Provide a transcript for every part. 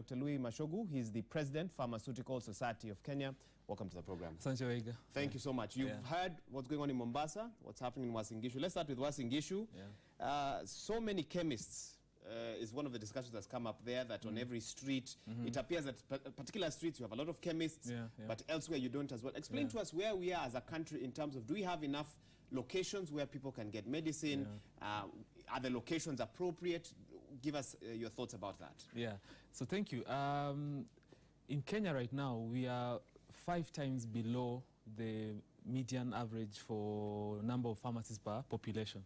Dr. Louis Machogu. He's the President, Pharmaceutical Society of Kenya. Welcome to the program. Thank you so much. You've heard what's going on in Mombasa, what's happening in Uasin Gishu. Let's start with Uasin Gishu. So many chemists is one of the discussions that's come up there, that on every street, it appears that particular streets you have a lot of chemists, but elsewhere you don't as well. Explain to us where we are as a country in terms of, do we have enough locations where people can get medicine? Are the locations appropriate? Give us your thoughts about that. So thank you. In Kenya right now, we are 5 times below the median average for number of pharmacies per population.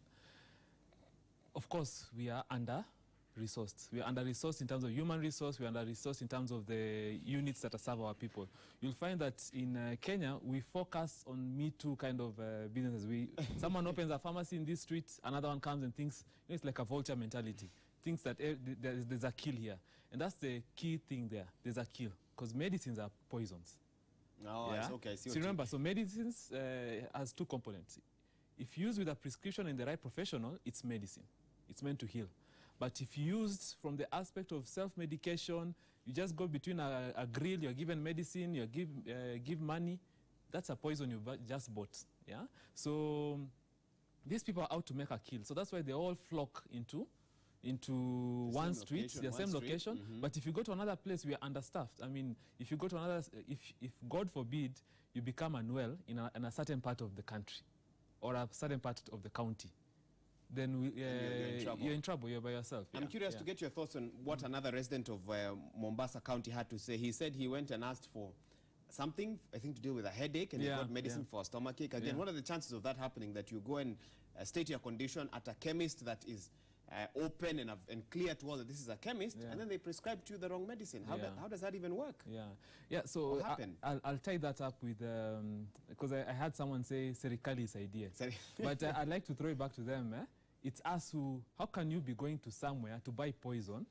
Of course, we are under-resourced. We are under-resourced in terms of human resource. We are under-resourced in terms of the units that serve our people. You'll find that in Kenya, we focus on Me Too kind of businesses. Someone opens a pharmacy in this street, another one comes and thinks, it's like a vulture mentality. Thinks that there's a kill here. And that's the key thing there. There's a kill. Because medicines are poisons. Okay. So remember, so medicines has 2 components. If used with a prescription and the right professional, it's medicine. It's meant to heal. But if used from the aspect of self-medication, you just go between a grill, you're given medicine, you give money, that's a poison you just bought. So these people are out to make a kill. So that's why they all flock into one street, the same location. But if you go to another place, we are understaffed. I mean, if you go to another, if God forbid, you become unwell in a certain part of the country or a certain part of the county, then you're in trouble. You're by yourself. I'm curious to get your thoughts on what another resident of Mombasa County had to say. He said he went and asked for something, I think, to deal with a headache, and he got medicine for a stomachache. Again, what are the chances of that happening, that you go and state your condition at a chemist that is open and clear to all that this is a chemist, and then they prescribe to you the wrong medicine? How does that even work? So what happened? I'll tie that up with, because I had someone say Serikali's idea. But I'd like to throw it back to them. It's us who, how can you be going to somewhere to buy poison?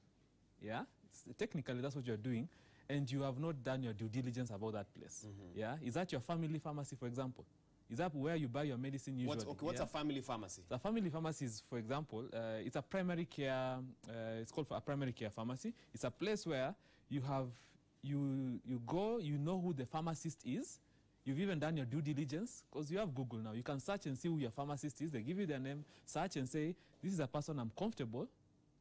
Technically, that's what you're doing, and you have not done your due diligence about that place. Is that your family pharmacy, for example? Is that where you buy your medicine usually? What's a family pharmacy? A family pharmacy is, for example, it's a primary care, it's called for a primary care pharmacy. It's a place where you go, you know who the pharmacist is. You've even done your due diligence, because you have Google now. You can search and see who your pharmacist is. They give you their name, search and say, this is a person I'm comfortable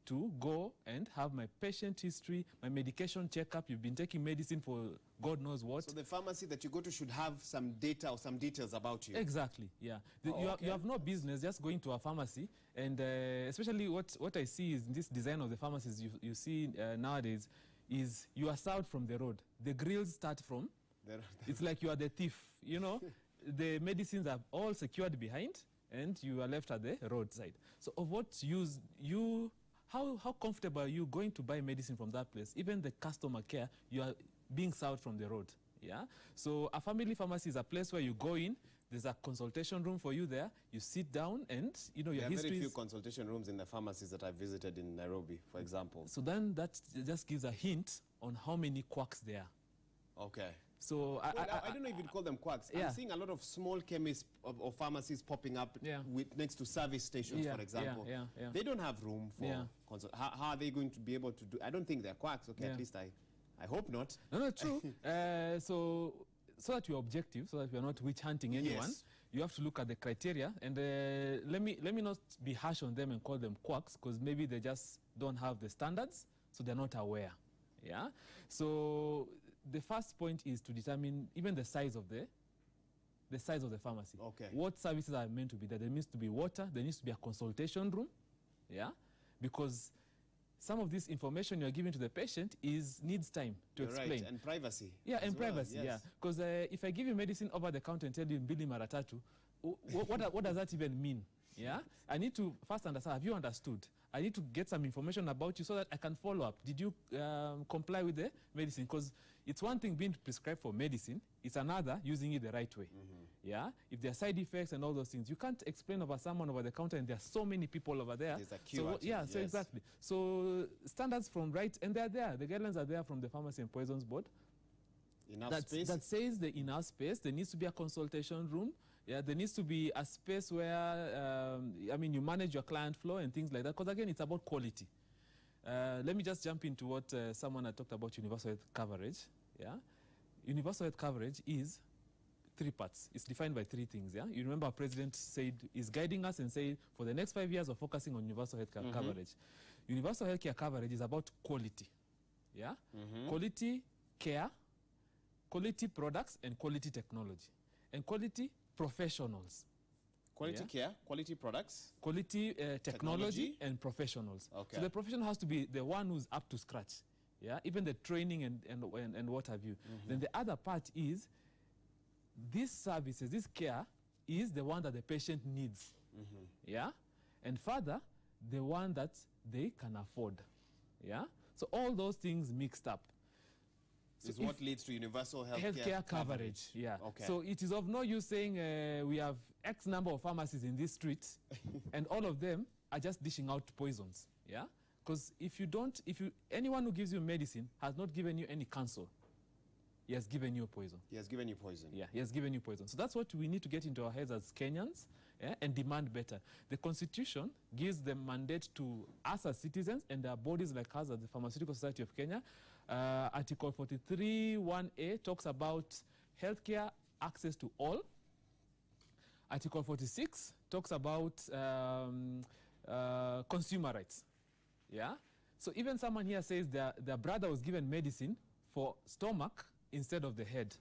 to go and have my patient history, my medication checkup. You've been taking medicine for God knows what. So the pharmacy that you go to should have some data or some details about you. Exactly, you have no business just going to a pharmacy. And especially what I see is in this design of the pharmacies you see nowadays is you are served from the road. The grills start from, it's like you are the thief, The medicines are all secured behind and you are left at the roadside. So of what use how comfortable are you going to buy medicine from that place? Even the customer care, you are being served from the road. So a family pharmacy is a place where you go in, there's a consultation room for you there, you sit down and, your history. There are very few consultation rooms in the pharmacies that I visited in Nairobi, for example. So then that just gives a hint on how many quacks there are. Okay. So I don't know if you'd call them quacks. I'm seeing a lot of small chemists or pharmacies popping up next to service stations, for example. They don't have room for consult. How are they going to be able to do? I don't think they're quacks. Okay, at least I hope not. No, true. So that you're objective, so that we're not witch hunting anyone, you have to look at the criteria. And let me not be harsh on them and call them quacks, because maybe they just don't have the standards, so they're not aware. So the first point is to determine even the size of the pharmacy. What services are meant to be there? There needs to be water. There needs to be a consultation room. Because some of this information you're giving to the patient needs time to explain. Right, and privacy. And privacy. Because if I give you medicine over the counter and tell you mbili mara tatu, what does that even mean? I need to first understand, have you understood? I need to get some information about you so that I can follow up. Did you comply with the medicine? Because it's one thing being prescribed for medicine, it's another using it the right way. If there are side effects and all those things, you can't explain over someone over the counter and there are so many people over there. There's a queue. So exactly. So standards from and they're there. The guidelines are there from the Pharmacy and Poisons Board. Space? That says the enough space. There needs to be a consultation room. There needs to be a space where, you manage your client flow and things like that. Because again, it's about quality. Let me just jump into what someone had talked about universal health coverage. Yeah, universal health coverage is 3 parts. It's defined by 3 things. Yeah, you remember our president said is guiding us and saying for the next 5 years we're focusing on universal health coverage. Universal health care coverage is about quality. Yeah, quality care, quality products, and quality technology, and quality professionals. Quality care, quality products, quality technology, and professionals. Okay. So the professional has to be the one who's up to scratch. Yeah, even the training and what have you. Then the other part is these services, this care is the one that the patient needs. Yeah, and further the one that they can afford. Yeah, so all those things mixed up. Is what leads to universal healthcare coverage. Yeah. Okay. So it is of no use saying we have X number of pharmacies in this street and all of them are just dishing out poisons. Yeah. Because anyone who gives you medicine has not given you any counsel. He has given you poison. He has given you poison. Yeah, he has given you poison. So that's what we need to get into our heads as Kenyans, and demand better. The Constitution gives the mandate to us as citizens and their bodies like us as the Pharmaceutical Society of Kenya. Article 43(1)(a) talks about healthcare access to all. Article 46 talks about consumer rights. Yeah. So even someone here says their brother was given medicine for stomach instead of the head.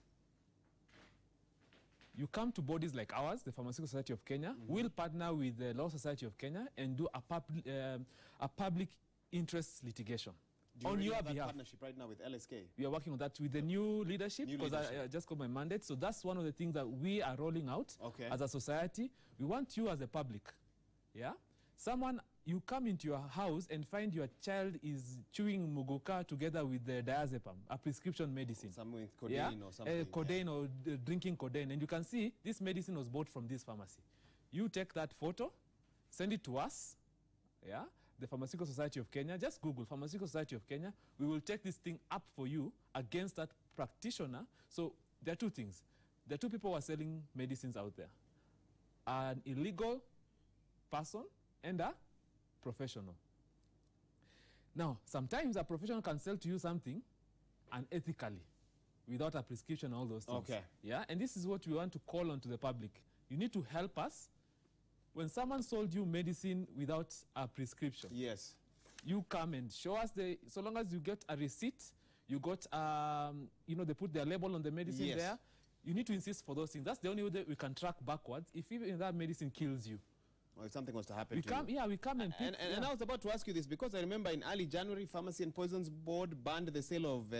You come to bodies like ours, the Pharmaceutical Society of Kenya. We'll partner with the Law Society of Kenya and do a public interest litigation on your behalf. Partnership right now with LSK? We are working on that with the new leadership, because I just got my mandate. So that's one of the things that we are rolling out as a society. We want you as a public. Yeah? You come into your house and find your child is chewing muguka together with the diazepam, a prescription medicine. Something with codeine or something. Codeine or drinking codeine. And you can see this medicine was bought from this pharmacy. You take that photo, send it to us, yeah, the Pharmaceutical Society of Kenya. Just Google Pharmaceutical Society of Kenya. We will take this thing up for you against that practitioner. So there are 2 things. There are 2 people who are selling medicines out there. An illegal person and a professional. Now, sometimes a professional can sell to you something unethically without a prescription and all those things. Okay. Yeah, and this is what we want to call on to the public. You need to help us. When someone sold you medicine without a prescription, yes, you come and show us so long as you get a receipt, you got, they put their label on the medicine there. You need to insist for those things. That's the only way that we can track backwards if even that medicine kills you. Or if something was to happen to you. Yeah, we come and pick. And I was about to ask you this, because I remember in early January, Pharmacy and Poisons Board banned the sale of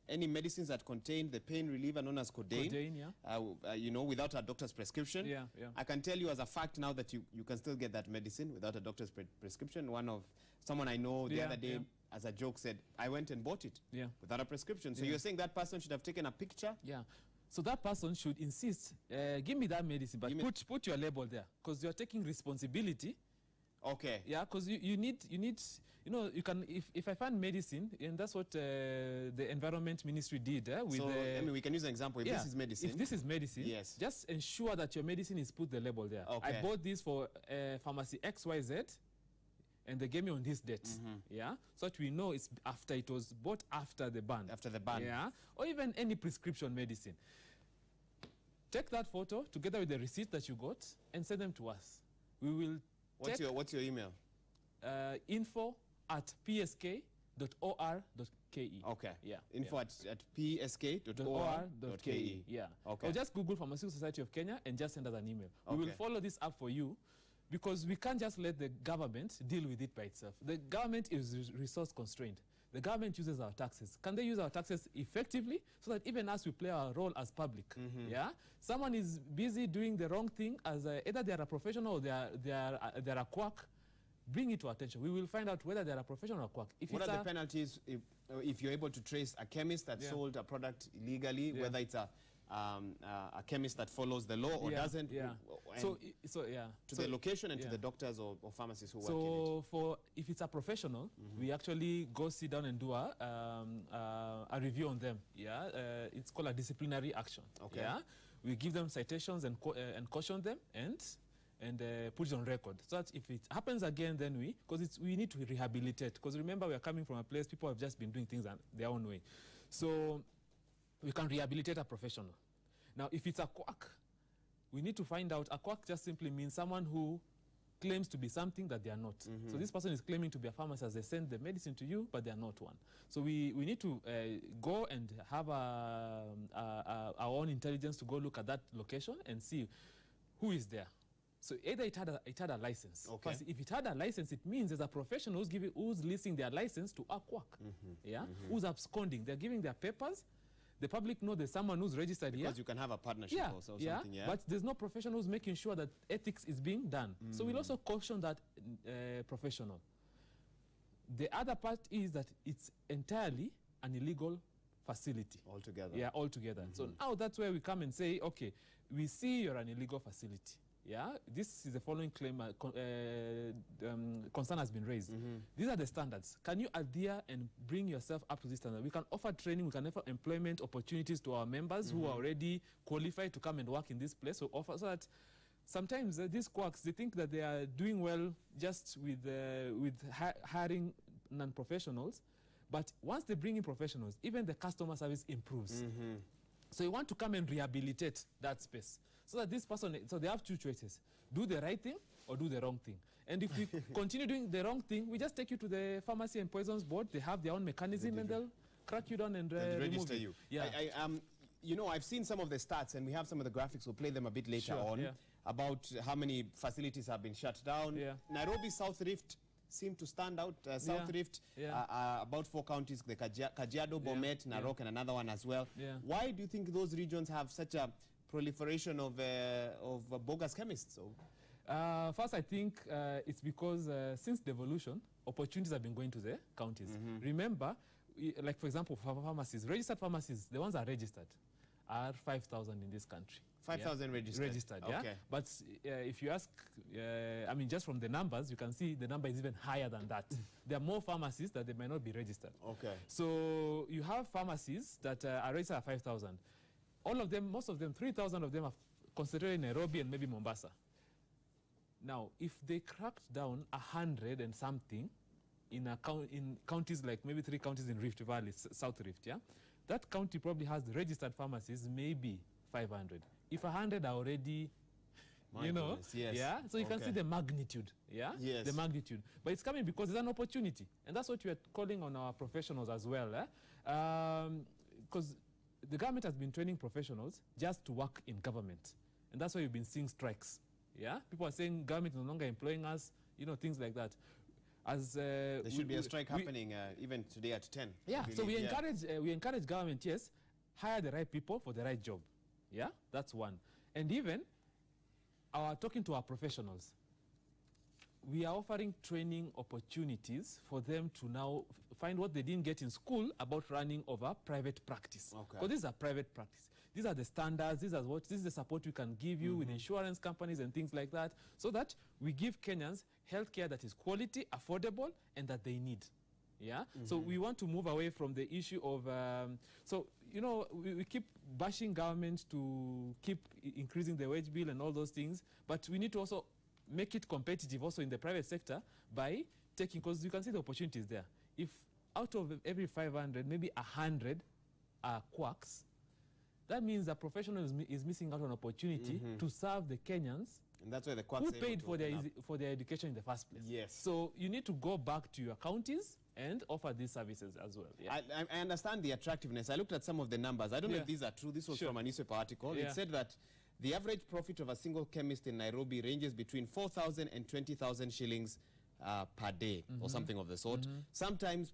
any medicines that contained the pain reliever known as codeine. Codeine, yeah. Without a doctor's prescription. Yeah. I can tell you as a fact now that you can still get that medicine without a doctor's prescription. Someone I know the other day, as a joke, said, I went and bought it without a prescription. So you're saying that person should have taken a picture? Yeah. So that person should insist, give me that medicine, but put your label there, because you're taking responsibility. Okay. Yeah, because you need, you can, if I find medicine, and that's what the Environment Ministry did. With we can use an example. If this is medicine. If this is medicine, just ensure that your medicine is put the label there. Okay. I bought this for pharmacy XYZ, and they gave me on this date. Yeah, so that we know it's after it was bought after the ban. After the ban. Yeah, or even any prescription medicine. Take that photo together with the receipt that you got and send them to us. We will. What's your email? info@psk.or.ke. Okay. Yeah. At psk.or.ke. Yeah. Okay. Or just Google Pharmaceutical Society of Kenya and just send us an email. Okay. We will follow this up for you, because we can't just let the government deal with it by itself. The government is resource constrained. The government uses our taxes. Can they use our taxes effectively so that even us, we play our role as public? Yeah. Someone is busy doing the wrong thing, as either they are a professional or they are a quack. Bring it to attention. We will find out whether they are a professional or a quack. What are the penalties if you're able to trace a chemist that sold a product illegally, whether it's a chemist that follows the law or doesn't? Yeah. To the location and to the doctors or pharmacists who work in it. If it's a professional, we actually go sit down and do a review on them. Yeah. It's called a disciplinary action. Okay. Yeah. We give them citations and caution them, and and put it on record, so that if it happens again, then we need to rehabilitate. Because remember, we are coming from a place people have just been doing things their own way, so we can rehabilitate a professional. Now, if it's a quack, we need to find out. A quack just simply means someone who claims to be something that they are not. So this person is claiming to be a pharmacist. They send the medicine to you, but they are not one. So we need to go and have our own intelligence to go look at that location and see who is there. So either it had a license. Okay. If it had a license, it means there's a professional who's leasing their license to a quack. Who's absconding. They're giving their papers. The public know there's someone who's registered here. Because you can have a partnership also or something, but there's no professional who's making sure that ethics is being done. So we'll also caution that professional. The other part is that it's entirely an illegal facility. Altogether. Yeah, altogether. So now that's where we come and say, okay, we see you're an illegal facility. Yeah, this is the following claim, concern has been raised. These are the standards. Can you adhere and bring yourself up to this standard? We can offer training, we can offer employment opportunities to our members who are already qualified to come and work in this place. So offer so that sometimes these quacks, they think that they are doing well just with hiring non-professionals. But once they bring in professionals, even the customer service improves. So you want to come and rehabilitate that space. So that this person, so they have two choices. Do the right thing or do the wrong thing. And if we continue doing the wrong thing, we just take you to the Pharmacy and Poisons Board. They have their own mechanism and they'll crack you down and register you. Yeah. You know, I've seen some of the stats and we have some of the graphics. We'll play them a bit later on about how many facilities have been shut down. Nairobi, South Rift seem to stand out. South Rift, about 4 counties, the Kajiado, Bomet, Narok, and another one as well. Why do you think those regions have such a proliferation of bogus chemists? First, I think it's because since devolution, opportunities have been going to the counties. Remember, like for example, for pharmacies, registered pharmacies, the ones that are registered are 5,000 in this country. 5,000 registered? Registered, yeah. But if you ask, I mean, just from the numbers, you can see the number is even higher than that. There are more pharmacies that they might not be registered. Okay. So you have pharmacies that are registered at 5,000. All of them, most of them, 3,000 of them are concentrated in Nairobi and maybe Mombasa. Now, if they cracked down 100 and something in counties like maybe 3 counties in Rift Valley, South Rift, yeah, that county probably has registered pharmacies, maybe 500. If 100 are already, you know, yeah, so you can see the magnitude, yeah, the magnitude. But it's coming because there's an opportunity, and that's what we are calling on our professionals as well, because the government has been training professionals just to work in government, and that's why you've been seeing strikes. Yeah, people are saying government is no longer employing us, you know, things like that. As there should be a strike happening even today at 10. Yeah, so we encourage government, yes, hire the right people for the right job. Yeah, that's one. And even talking to our professionals, we are offering training opportunities for them to now find what they didn't get in school about running over private practice. Because this is a private practice. These are the standards, this is the support we can give you with insurance companies and things like that, so that we give Kenyans healthcare that is quality, affordable, and that they need. Yeah? So we want to move away from the issue of, so, you know, we keep bashing government to keep increasing the wage bill and all those things, but we need to also make it competitive also in the private sector by taking, because you can see the opportunities there. If out of every 500, maybe 100 are quacks, that means the professional is missing out on opportunity to serve the Kenyans, and that's why the quacks who paid for their education in the first place. Yes. So you need to go back to your counties and offer these services as well. Yeah. I understand the attractiveness. I looked at some of the numbers. I don't know if these are true. This was from a newspaper article. It said that the average profit of a single chemist in Nairobi ranges between 4,000 and 20,000 shillings per day or something of the sort. Sometimes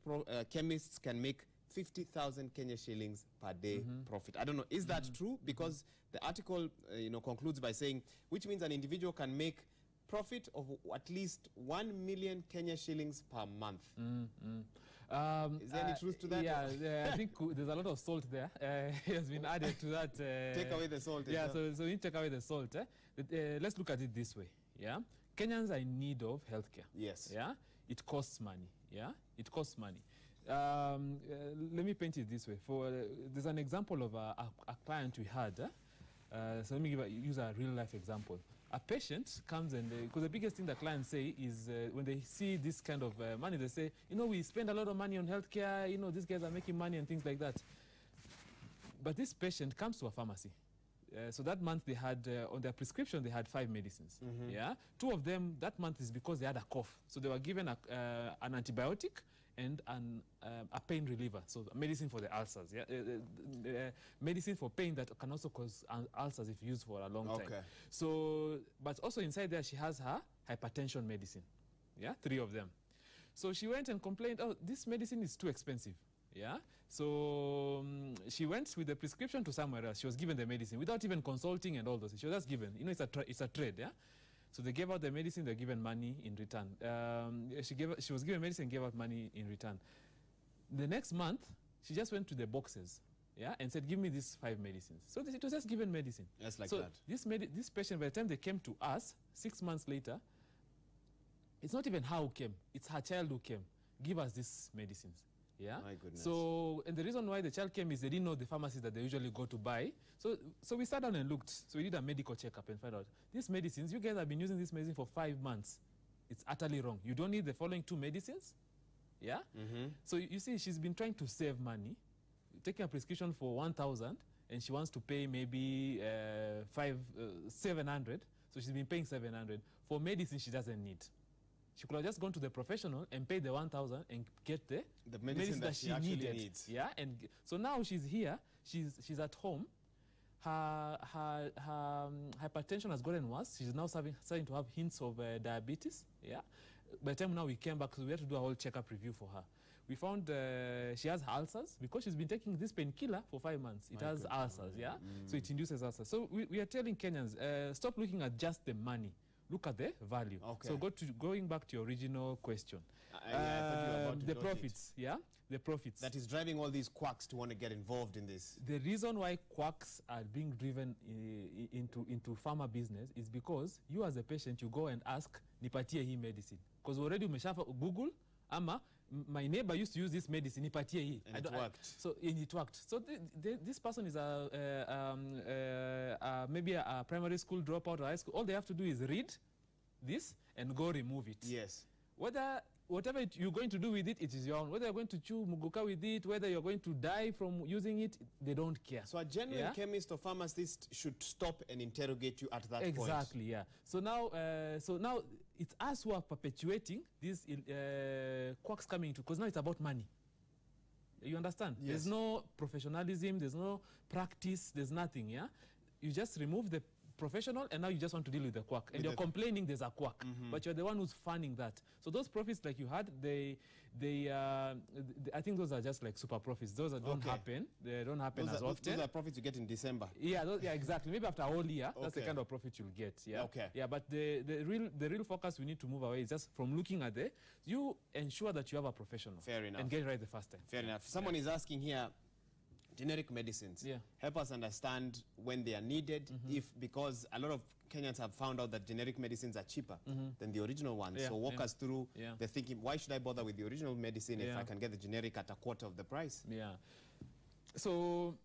chemists can make 50,000 Kenya shillings per day profit. I don't know, is that true? Because the article concludes by saying, which means an individual can make profit of at least 1 million Kenya shillings per month. Is there any truth to that? Yeah, I think there's a lot of salt there. It has been added to that. Take away the salt. Yeah, so we need to take away the salt. Let's look at it this way. Yeah, Kenyans are in need of healthcare. Yes. Yeah, it costs money. Yeah, it costs money. Let me paint it this way. There's an example of a client we had. So let me use a real life example. a patient comes and, because the biggest thing that clients say is when they see this kind of money, they say, you know, we spend a lot of money on healthcare, you know, these guys are making money and things like that. But this patient comes to a pharmacy. So that month they had, on their prescription, they had 5 medicines. Yeah, 2 of them that month is because they had a cough. So they were given an antibiotic and a pain reliever. So medicine for the ulcers. Yeah, medicine for pain that can also cause ulcers if used for a long time. So, but also inside there she has her hypertension medicine. Yeah, 3 of them. So she went and complained, oh, this medicine is too expensive. Yeah, so she went with the prescription to somewhere else. She was given the medicine without even consulting and all those. She was just given. You know, it's a trade. Yeah, so they gave out the medicine. They're given money in return. She was given medicine, gave out money in return. The next month, she just went to the boxes. Yeah, and said, give me these 5 medicines. So it was just given medicine. Just like so that. This patient, by the time they came to us 6 months later, it's not even her who came. It's her child who came. Give us these medicines. Yeah. My goodness. So, and the reason why the child came is they didn't know the pharmacies that they usually go to buy. So we sat down and looked. So we did a medical checkup and found out these medicines, you guys have been using this medicine for 5 months. It's utterly wrong. You don't need the following 2 medicines. Yeah. So you see, she's been trying to save money, taking a prescription for 1,000, and she wants to pay maybe 700. So she's been paying 700 for medicine she doesn't need. She could have just gone to the professional and paid the 1,000 and get the medicine that she actually needs. Yeah, and so now she's here. She's at home. Her hypertension has gotten worse. She's now starting to have hints of diabetes. Yeah. By the time now we came back, so we had to do a whole checkup review for her. We found she has ulcers because she's been taking this painkiller for 5 months. It has ulcers. Yeah. So it induces ulcers. So we are telling Kenyans, stop looking at just the money. Look at the value. So going back to your original question. The profits, the profits. That is driving all these quacks to want to get involved in this. The reason why quacks are being driven into pharma business is because you as a patient, you go and ask, nipatie hii medicine. Because already umeshafa Google, ama, my neighbor used to use this medicine, nipatie hii. And it worked. So it worked. So this person is maybe a primary school dropout or high school. All they have to do is read this and go remove it. Yes. Whatever you're going to do with it, it is your own. Whether you're going to chew muguka with it, whether you're going to die from using it, they don't care. So a genuine chemist or pharmacist should stop and interrogate you at that point. Exactly, yeah. So now it's us who are perpetuating these quacks coming into, because now it's about money. You understand? Yes. There's no professionalism, there's no practice, there's nothing, yeah? You just remove the professional and now you just want to deal with the quack. And you're complaining there's a quack, but you're the one who's funding that. So those profits like you had, I think those are just like super profits. Those that don't happen. They don't happen as often. Those are profits you get in December. Yeah, exactly. Maybe after a whole year, that's the kind of profit you'll get. Yeah. Yeah, but the real focus we need to move away is just from looking at you ensure that you have a professional. Fair enough. And get it right the first time. Fair enough. Someone is asking here, generic medicines. Help us understand when they are needed, because a lot of Kenyans have found out that generic medicines are cheaper than the original ones. So walk us through the thinking, why should I bother with the original medicine if I can get the generic at a quarter of the price? Yeah. So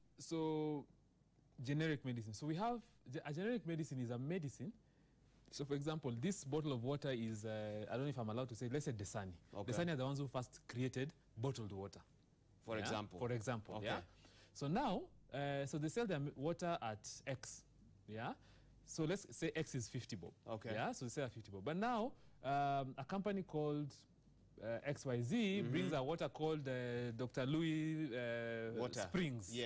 generic medicine. So we have, a generic medicine is a medicine. So for example, this bottle of water is, I don't know if I'm allowed to say, let's say Desani. Desani are the ones who first created bottled water. For example. For example, So now, so they sell their water at X, So let's say X is 50 bob, So they sell at 50 bob. But now, a company called XYZ brings a water called Dr. Louis Springs,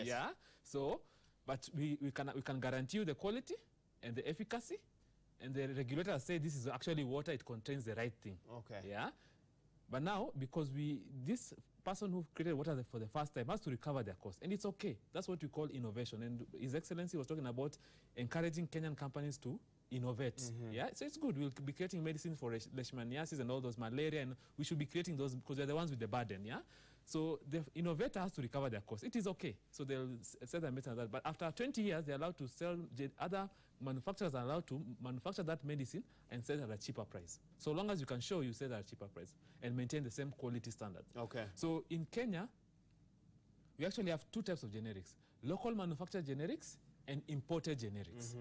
So, but we can guarantee you the quality and the efficacy, and the regulators say this is actually water, it contains the right thing, But now, because this person who created water for the first time has to recover their cost. And it's okay. That's what we call innovation. And His Excellency was talking about encouraging Kenyan companies to innovate. So it's good. We'll be creating medicines for leishmaniasis and all those, malaria, and we should be creating those because they're the ones with the burden, So the innovator has to recover their cost. It is okay. So they'll sell their medicine like that. But after 20 years, they're allowed to sell, other manufacturers are allowed to manufacture that medicine and sell it at a cheaper price. So long as you can show you sell it at a cheaper price and maintain the same quality standard. So in Kenya, we actually have 2 types of generics. Local manufactured generics and imported generics.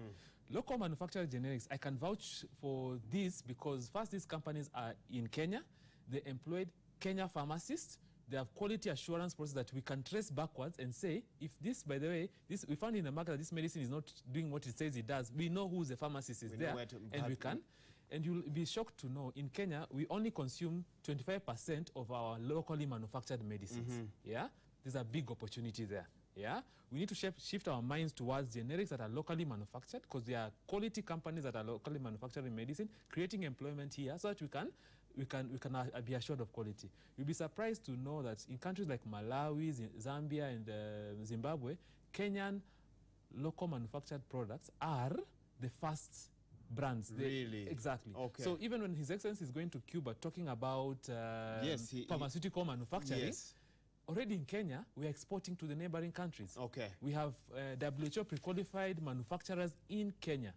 Local manufactured generics, I can vouch for this because first, these companies are in Kenya. They employed Kenya pharmacists. They have quality assurance process that we can trace backwards and say, if this, by the way, this we found in the market that this medicine is not doing what it says it does, we know who the pharmacist is there, and we can. And you'll be shocked to know, in Kenya, we only consume 25% of our locally manufactured medicines. Yeah? There's a big opportunity there. Yeah? We need to shift our minds towards generics that are locally manufactured, because they are quality companies that are locally manufacturing medicine, creating employment here so that we can be assured of quality. You'll be surprised to know that in countries like Malawi, Zambia, and Zimbabwe, Kenyan local manufactured products are the first brands. Really? Exactly. Okay. So even when His Excellency is going to Cuba talking about pharmaceutical manufacturing, already in Kenya, we are exporting to the neighboring countries. Okay. We have WHO pre-qualified manufacturers in Kenya,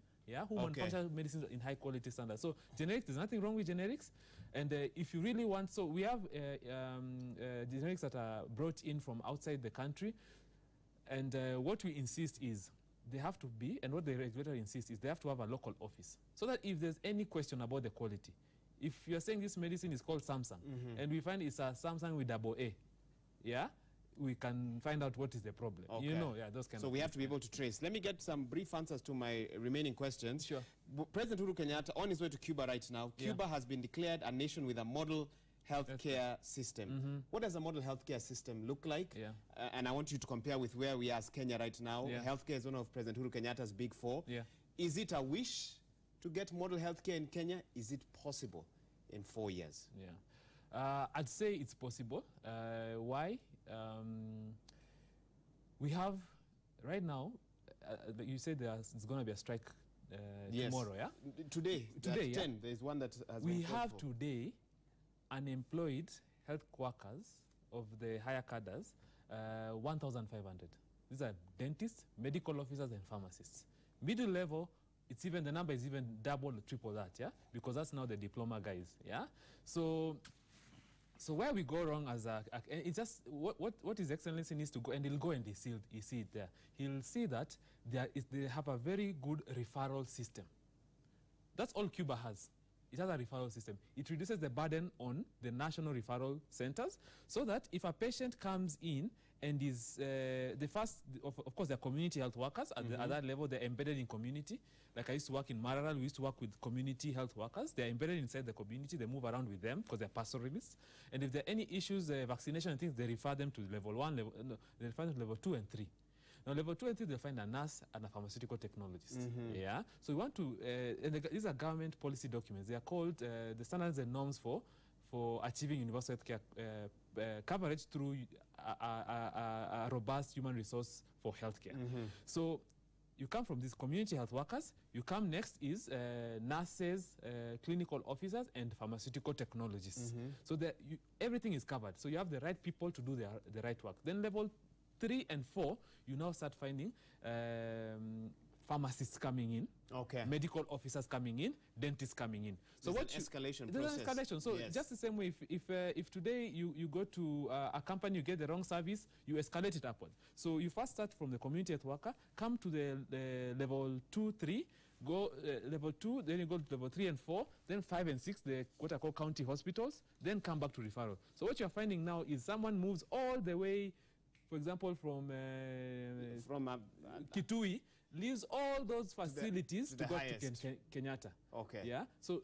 who manufacture medicines in high quality standards. So generics, there's nothing wrong with generics. And if you really want, so we have generics that are brought in from outside the country. And what we insist is they have to be, and what the regulator insists is they have to have a local office. So that if there's any question about the quality, if you're saying this medicine is called Samsung, and we find it's a Samsung with AA, we can find out what is the problem. Okay. You know, those kind of So we have to be able to trace. Let me get some brief answers to my remaining questions. Sure. President Uhuru Kenyatta, on his way to Cuba right now, Cuba has been declared a nation with a model healthcare system. What does a model healthcare system look like? And I want you to compare with where we are as Kenya right now. Healthcare is one of President Uhuru Kenyatta's big four. Is it a wish to get model healthcare in Kenya? Is it possible in 4 years? I'd say it's possible. Why? We have, right now, you said it's going to be a strike tomorrow, Today, 10, there's one that has we have today unemployed health workers of the higher cadres, 1,500. These are dentists, medical officers, and pharmacists. Middle level, it's even, the number is even double or triple that, because that's now the diploma guys, So where we go wrong as it's just what His Excellency needs to go, and he'll go and he'll see it there. He'll see that they have a very good referral system. That's all Cuba has. It has a referral system. It reduces the burden on the national referral centers, so that if a patient comes in and is the first, of course, they're community health workers at that level. They're embedded in community. Like I used to work in Mararal, we used to work with community health workers. They're embedded inside the community. They move around with them because they're pastoralists. And if there are any issues, vaccination and things, they refer them to level 1, they refer them to level 2 and 3. Now, level 2 and 3, they'll find a nurse and a pharmaceutical technologist. So we want to, these are government policy documents. They are called the standards and norms for achieving universal healthcare coverage through a robust human resource for healthcare. So you come from these community health workers. You come next is nurses, clinical officers, and pharmaceutical technologists. So everything is covered. So you have the right people to do the right work. Then level 3 and 4, you now start finding pharmacists coming in, medical officers coming in, dentists coming in. So there's an escalation process. There's an escalation. So just the same way, if today you go to a company, you get the wrong service, you escalate it upward. So you first start from the community health worker, come to the level 2, 3, go level 2, then you go to level 3 and 4, then 5 and 6, the what I call county hospitals, then come back to referral. So what you're finding now is someone moves all the way, for example, from Kitui, leaves all those facilities to go to Kenyatta. So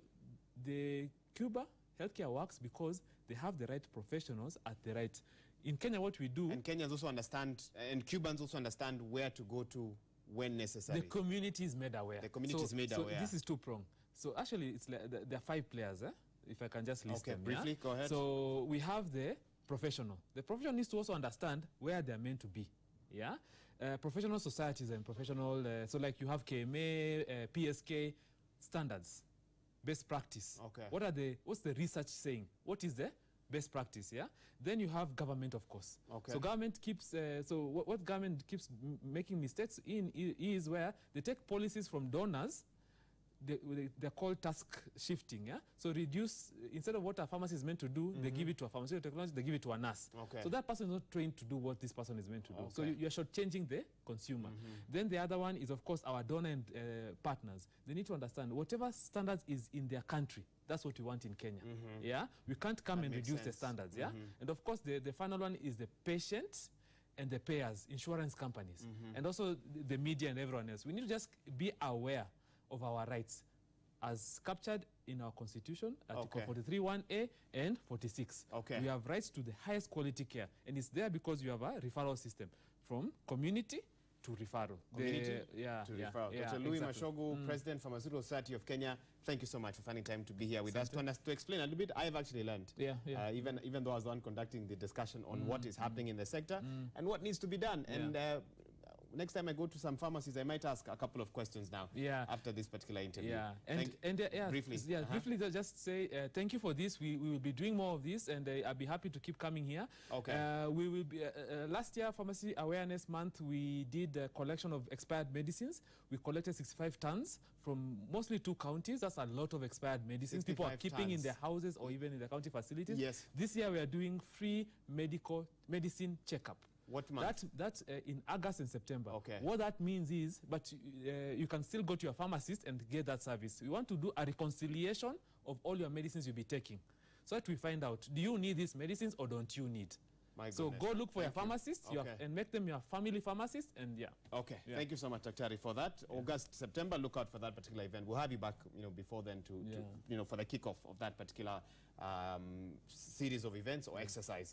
the Cuba healthcare works because they have the right professionals at the right. In Kenya, what we do, and Kenyans also understand, and Cubans also understand where to go to when necessary. The community is made aware. The community is made aware. So this is two-pronged. So actually, it's like there are 5 players. If I can just list them. Briefly, go ahead. So we have the professional. The professional needs to also understand where they're meant to be. Professional societies and professional, so like you have KMA, PSK standards, best practice. What's the research saying? What is the best practice? Then you have government, of course. So government keeps, what government keeps making mistakes in is where they take policies from donors they're called task shifting. Yeah? So reduce, instead of what a pharmacy is meant to do, they give it to a pharmaceutical technology, they give it to a nurse. Okay. So that person is not trained to do what this person is meant to do. So you're shortchanging the consumer. Then the other one is, of course, our donor and partners. They need to understand whatever standards is in their country, that's what we want in Kenya. Yeah, we can't come and reduce the standards. Yeah, and of course the final one is the patient and the payers, insurance companies, and also the media and everyone else. We need to just be aware of our rights as captured in our constitution, Article 43(1)(a) and 46. We have rights to the highest quality care, and it's there because you have a referral system from community to referral. Community to referral. Dr. Louis Machogu, President, Pharmaceutical Society of Kenya, thank you so much for finding time to be here with us to explain a little bit. I have actually learned, even though I was the one conducting the discussion on what is happening in the sector and what needs to be done. And next time I go to some pharmacies, I might ask a couple of questions now after this particular interview. Briefly. Briefly, just say thank you for this. We will be doing more of this, and I'll be happy to keep coming here. We will be, last year, Pharmacy Awareness Month, we did a collection of expired medicines. We collected 65 tons from mostly 2 counties. That's a lot of expired medicines. People are keeping in their houses or even in the county facilities. This year, we are doing free medicine checkup. What month? That's in August and September. What that means is, but you can still go to your pharmacist and get that service. We want to do a reconciliation of all your medicines you'll be taking, so that we find out, do you need these medicines or don't you need? So go look for your pharmacist and make them your family pharmacist, and Thank you so much, Dr. for that. August, September, look out for that particular event. We'll have you back, before then to for the kickoff of that particular series of events or exercise.